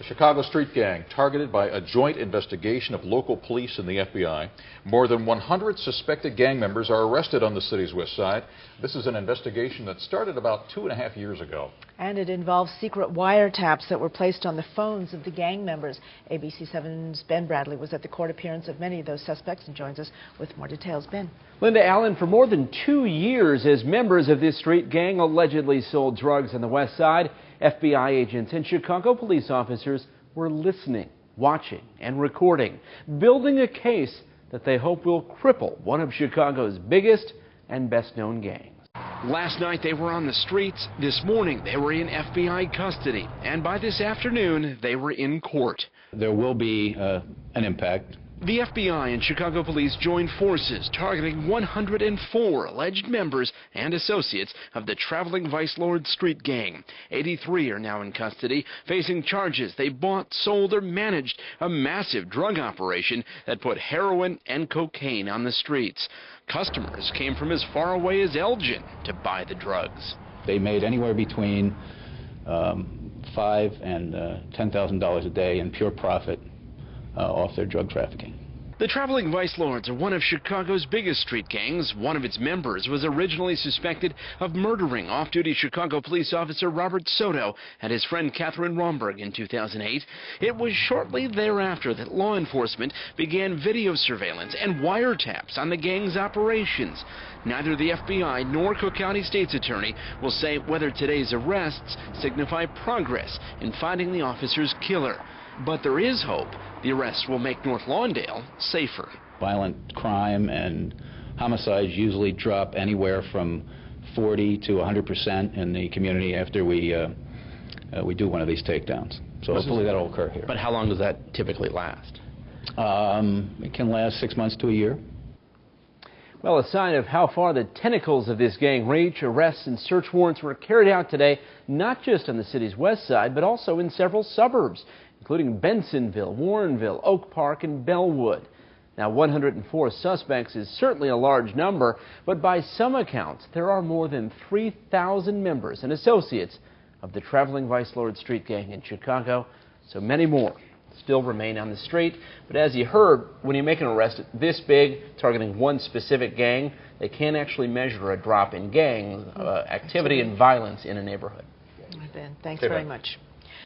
The Chicago street gang targeted by a joint investigation of local police and the FBI. More than 100 suspected gang members are arrested on the city's west side. This is an investigation that started about 2.5 years ago. And it involves secret wiretaps that were placed on the phones of the gang members. ABC 7's Ben Bradley was at the court appearance of many of those suspects and joins us with more details. Ben. Linda Allen, for more than 2 years, as members of this street gang allegedly sold drugs on the west side, FBI agents and Chicago police officers were listening, watching, and recording, building a case that they hope will cripple one of Chicago's biggest and best-known gangs. Last night they were on the streets. This morning they were in FBI custody. And by this afternoon they were in court. There will be an impact. The FBI and Chicago police joined forces targeting 104 alleged members and associates of the traveling Vice Lord street gang. 83 are now in custody, facing charges they bought, sold, or managed a massive drug operation that put heroin and cocaine on the streets. Customers came from as far away as Elgin to buy the drugs. They made anywhere between $5,000 and $10,000 a day in pure profit off their drug trafficking. The traveling Vice Lords are one of Chicago's biggest street gangs. One of its members was originally suspected of murdering off-duty Chicago police officer Robert Soto and his friend Catherine Romberg in 2008. It was shortly thereafter that law enforcement began video surveillance and wiretaps on the gang's operations. Neither the FBI nor Cook County State's Attorney will say whether today's arrests signify progress in finding the officer's killer. But there is hope the arrests will make North Lawndale safer. Violent crime and homicides usually drop anywhere from 40 to 100% in the community after we do one of these takedowns. So hopefully that'll occur here. But how long does that typically last? It can last 6 months to a year. Well, a sign of how far the tentacles of this gang reach, arrests and search warrants were carried out today, not just on the city's west side, but also in several suburbs, including Bensonville, Warrenville, Oak Park, and Bellwood. Now, 104 suspects is certainly a large number, but by some accounts, there are more than 3,000 members and associates of the traveling Vice Lord street gang in Chicago, so many more still remain on the street. But as you heard, when you make an arrest this big, targeting one specific gang, they can't actually measure a drop in gang activity and violence in a neighborhood. Ben, thanks very much.